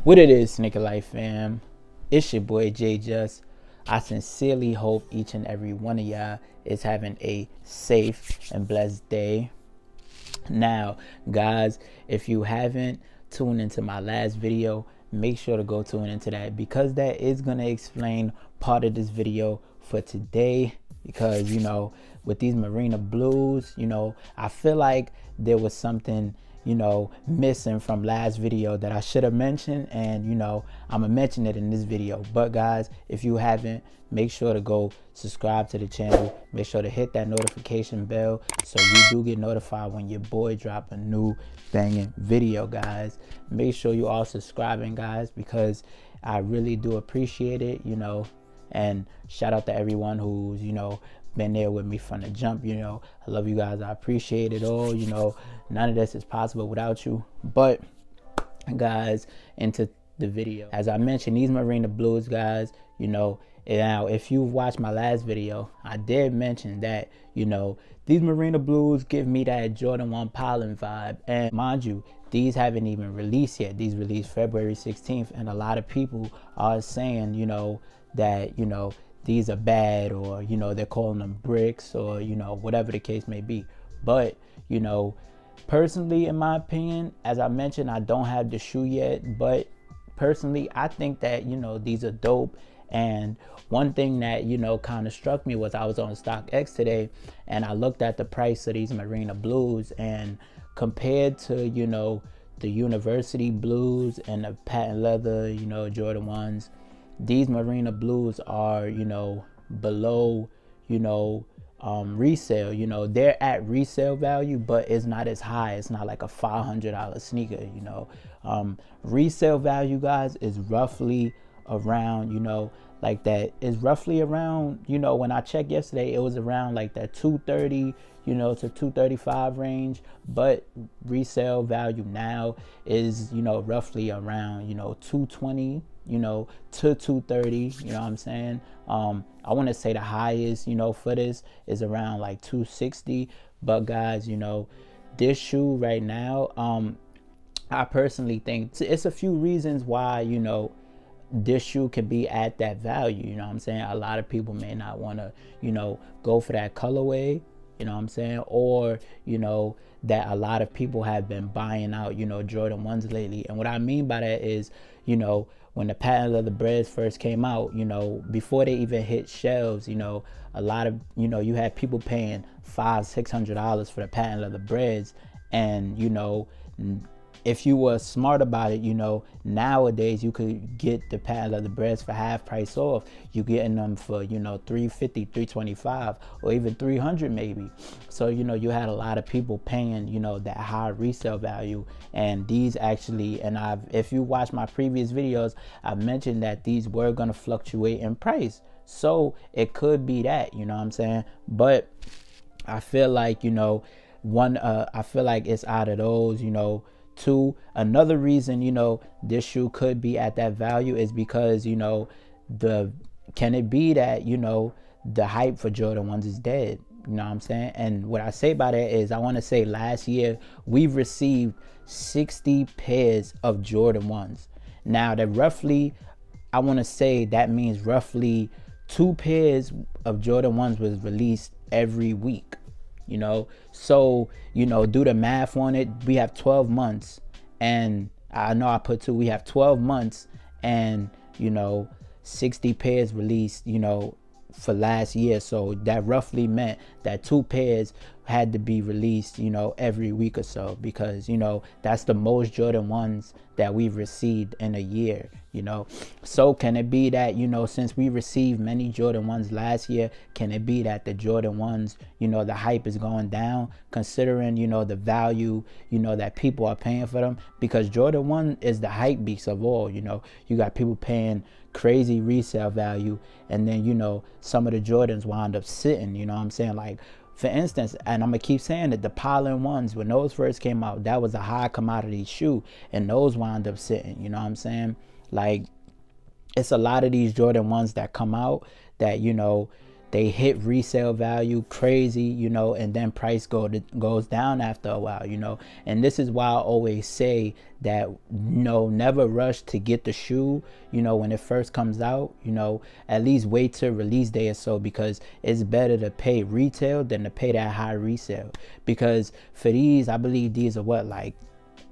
What it is, Sneaker Life fam? It's your boy J-Jus. I sincerely hope each and every one of y'all is having a safe and blessed day. Now, guys, if you haven't tuned into my last video, make sure to go tune into that, because that is going to explain part of this video for today. Because, with these Marina Blues, I feel like there was something missing from last video that I should have mentioned, and I'm gonna mention it in this video. But guys, if you haven't, make sure to go subscribe to the channel. Make sure to hit that notification bell so you do get notified when your boy drop a new banging video. Guys, make sure you all subscribing, guys, because I really do appreciate it. And shout out to everyone who's been there with me from the jump. I love you guys. I appreciate it all. None of this is possible without you. But guys, into the video. As I mentioned, these Marina Blues, guys, now if you've watched my last video, I did mention that these Marina Blues give me that Jordan 1 pollen vibe. And mind you, these haven't even released yet. These released February 16th, and a lot of people are saying that these are bad, or they're calling them bricks, or whatever the case may be. But personally, in my opinion, as I mentioned, I don't have the shoe yet, but personally I think that these are dope. And one thing that kind of struck me was I was on StockX today, and I looked at the price of these Marina Blues, and compared to the University Blues and the patent leather Jordan 1s, these Marina Blues are below resale. They're at resale value, but it's not as high. It's not like a $500 sneaker. Resale value, guys, is roughly around like that is roughly around when I checked yesterday, it was around like that 230 to 235 range. But resale value now is roughly around 220 to 230. You know what I'm saying? I want to say the highest for this is around like 260. But guys, this shoe right now, I personally think it's a few reasons why this shoe can be at that value. A lot of people may not want to go for that colorway, or that a lot of people have been buying out Jordan 1s lately. And what I mean by that is when the patent leather breads first came out, before they even hit shelves, a lot of you had people paying $500-600 for the patent leather breads. And if you were smart about it, nowadays you could get the patent leather breads for half price off. You getting them for $350, $325, or even $300 maybe. So you had a lot of people paying that high resale value. And these actually, and if you watch my previous videos, I mentioned that these were gonna fluctuate in price. So it could be that, but I feel like I feel like it's out of those. Two, another reason this shoe could be at that value is because can it be that the hype for Jordan 1s is dead? And what I say by that is, I want to say last year we've received 60 pairs of Jordan 1s. Now that roughly, I want to say that means roughly 2 pairs of Jordan 1s was released every week. So do the math on it. We have 12 months, and I know I put 2. We have 12 months, and 60 pairs released for last year. So that roughly meant that 2 pairs had to be released every week or so, because that's the most Jordan 1s that we've received in a year. So can it be that since we received many Jordan 1s last year, can it be that the Jordan 1s the hype is going down, considering the value that people are paying for them? Because Jordan 1 is the hype beast of all. You got people paying crazy resale value, and then some of the Jordans wind up sitting. Like, for instance, and I'm gonna keep saying that the pollen 1s, when those first came out, that was a high commodity shoe, and those wind up sitting. Like, it's a lot of these Jordan 1s that come out that they hit resale value crazy, you know, and then price goes down after a while, you know. And this is why I always say that, you know, never rush to get the shoe, you know, when it first comes out, you know. At least wait till release day or so, because it's better to pay retail than to pay that high resale. Because for these, I believe these are what, like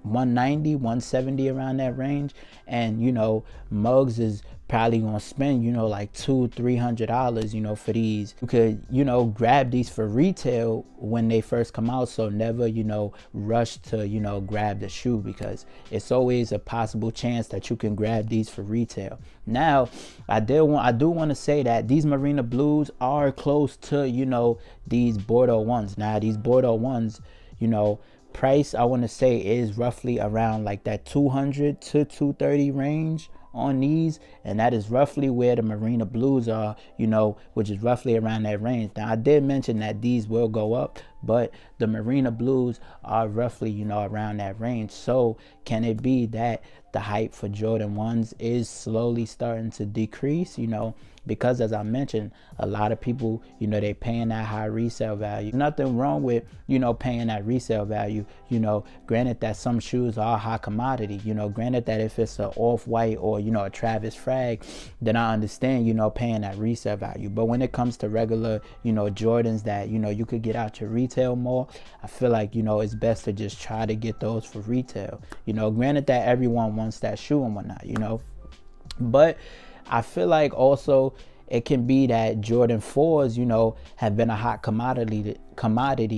190, 170, around that range. And you know, Mugs is probably gonna spend, you know, like $200-300, you know, for these. You could, you know, grab these for retail when they first come out. So never, you know, rush to, you know, grab the shoe, because it's always a possible chance that you can grab these for retail. Now, I do want to say that these Marina Blues are close to, you know, these Bordeaux ones. Now, these Bordeaux ones, you know, price, I want to say, is roughly around like that 200 to 230 range on these, and that is roughly where the Marina Blues are, you know, which is roughly around that range. Now, I did mention that these will go up, but the Marina Blues are roughly, you know, around that range. So can it be that the hype for Jordan 1s is slowly starting to decrease, you know, because as I mentioned, a lot of people, you know, they paying that high resale value. Nothing wrong with, you know, paying that resale value, you know, granted that some shoes are high commodity, you know, granted that if it's an Off-White or, you know, a Travis Frag, then I understand, you know, paying that resale value. But when it comes to regular, you know, Jordans that, you know, you could get out your retail more, I feel like, you know, it's best to just try to get those for retail. You know, granted that everyone wants that shoe and whatnot, you know, but I feel like also it can be that Jordan 4s, you know, have been a hot commodity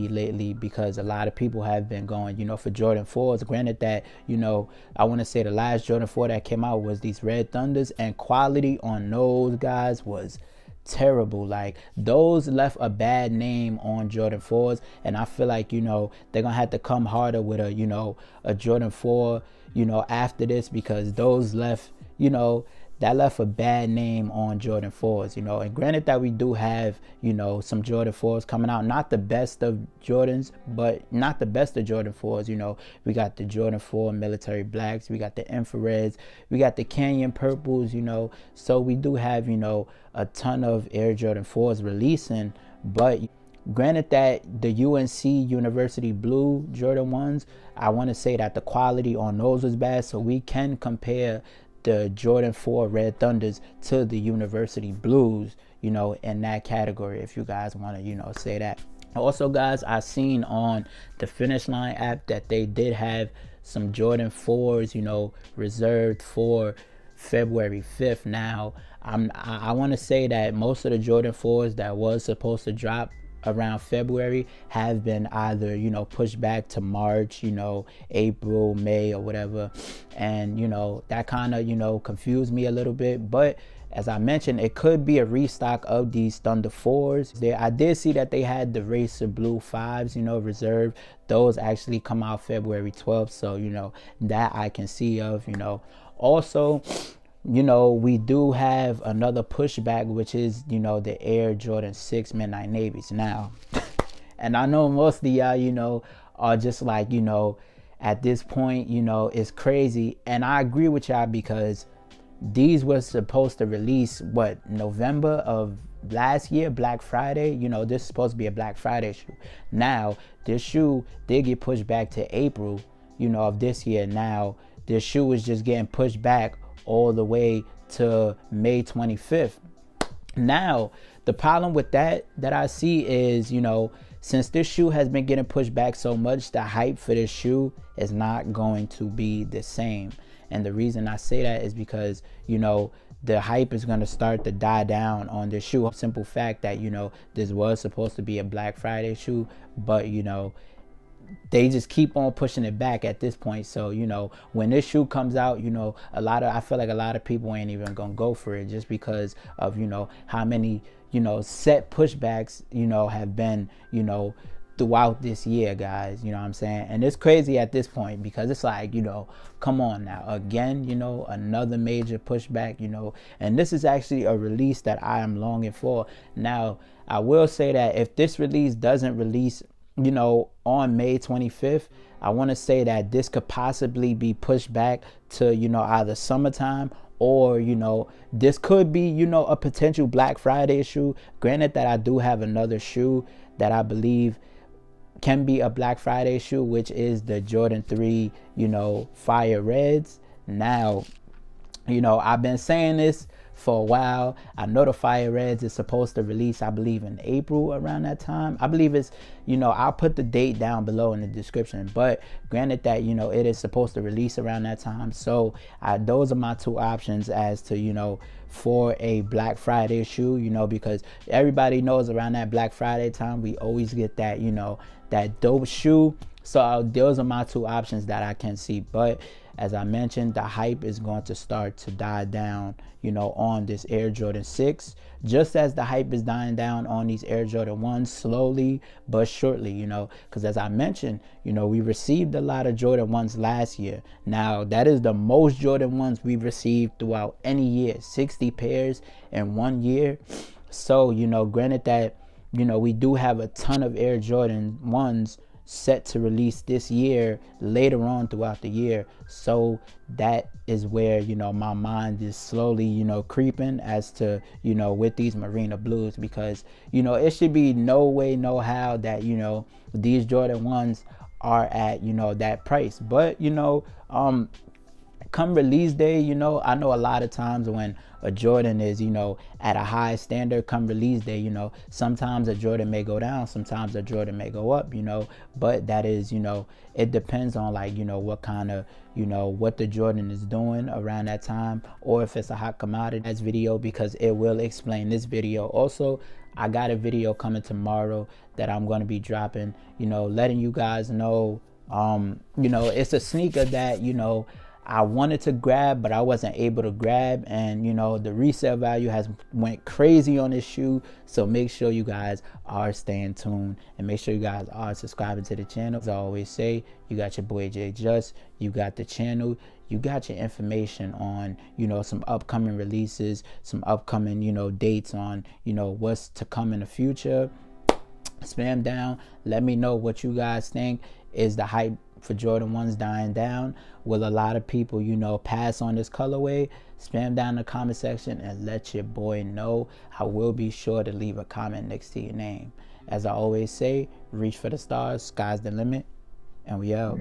lately, because a lot of people have been going, you know, for Jordan 4s. Granted that, you know, I want to say the last Jordan 4 that came out was these Red Thunders, and quality on those guys was terrible. Like, those left a bad name on Jordan 4s, and I feel like, you know, they're gonna have to come harder with a, you know, a Jordan 4, you know, after this, because those left, you know, that left a bad name on Jordan 4s, you know. And granted that we do have, you know, some Jordan 4s coming out, not the best of Jordans, but not the best of Jordan 4s, you know. We got the Jordan 4 military blacks, we got the infrareds, we got the Canyon purples, you know. So we do have, you know, a ton of Air Jordan 4s releasing. But granted that the UNC University Blue Jordan 1s, I want to say that the quality on those was bad, so we can compare the Jordan 4 Red Thunders to the University Blues, you know, in that category, if you guys want to, you know, say that. Also, guys, I seen on the Finish Line app that they did have some Jordan 4s, you know, reserved for February 5th. Now, I want to say that most of the Jordan 4s that was supposed to drop around February have been either, you know, pushed back to March, you know, April, May, or whatever. And, you know, that kind of, you know, confused me a little bit. But as I mentioned, it could be a restock of these Thunder 4s. I did see that they had the Racer Blue 5s, you know, reserved. Those actually come out February 12th. So, you know, that I can see of, you know. Also, you know, we do have another pushback, which is, you know, the Air Jordan 6 Midnight Navies. Now, and I know most of y'all, you know, are just like, you know, at this point, you know, it's crazy. And I agree with y'all, because these were supposed to release, what, November of last year, Black Friday. You know, this is supposed to be a Black Friday shoe. Now, this shoe did get pushed back to April, you know, of this year. Now, this shoe is just getting pushed back all the way to May 25th. Now, the problem with that I see is, you know, since this shoe has been getting pushed back so much, the hype for this shoe is not going to be the same. And the reason I say that is because, you know, the hype is going to start to die down on this shoe. Simple fact that, you know, this was supposed to be a Black Friday shoe, but, you know, they just keep on pushing it back at this point. So, you know, when this shoe comes out, you know, I feel like a lot of people ain't even gonna go for it, just because of, you know, how many, you know, set pushbacks, you know, have been, you know, throughout this year, guys. You know what I'm saying? And it's crazy at this point, because it's like, you know, come on now, again, you know, another major pushback, you know. And this is actually a release that I am longing for. Now, I will say that if this release doesn't release, you know, on May 25th, I want to say that this could possibly be pushed back to, you know, either summertime or, you know, this could be, you know, a potential Black Friday shoe. Granted that I do have another shoe that I believe can be a Black Friday shoe, which is the Jordan 3, you know, Fire Reds. Now, you know, I've been saying this for a while. I know the Fire Reds is supposed to release, I believe, in April around that time. I believe it's, you know, I'll put the date down below in the description. But granted that, you know, it is supposed to release around that time. So those are my two options as to, you know, for a Black Friday shoe, you know, because everybody knows around that Black Friday time, we always get that, you know, that dope shoe. So those are my two options that I can see. But as I mentioned, the hype is going to start to die down, you know, on this Air Jordan 6, just as the hype is dying down on these Air Jordan 1s, slowly but surely, you know, because as I mentioned, you know, we received a lot of Jordan 1s last year. Now, that is the most Jordan 1s we've received throughout any year, 60 pairs in 1 year. So, you know, granted that, you know, we do have a ton of Air Jordan 1s set to release this year, later on throughout the year. So that is where, you know, my mind is slowly, you know, creeping as to, you know, with these Marina Blues, because, you know, it should be no way, no how that, you know, these Jordan 1s are at, you know, that price. But, you know, come release day, you know, I know a lot of times when a Jordan is, you know, at a high standard, come release day, you know, sometimes a Jordan may go down, sometimes a Jordan may go up, you know, but that is, you know, it depends on, like, you know, what kind of, you know, what the Jordan is doing around that time, or if it's a hot commodity. That's video, because it will explain this video. Also, I got a video coming tomorrow that I'm going to be dropping, you know, letting you guys know, you know, it's a sneaker that, you know, I wanted to grab, but I wasn't able to grab. And, you know, the resale value has went crazy on this shoe. So make sure you guys are staying tuned, and make sure you guys are subscribing to the channel. As I always say, you got your boy J-Jus, you got the channel, you got your information on, you know, some upcoming releases, some upcoming, you know, dates on, you know, what's to come in the future. Spam down, let me know what you guys think. Is the hype for Jordan 1s dying down? Will a lot of people, you know, pass on this colorway? Spam down in the comment section and let your boy know. I will be sure to leave a comment next to your name. As I always say, reach for the stars, sky's the limit, and we out.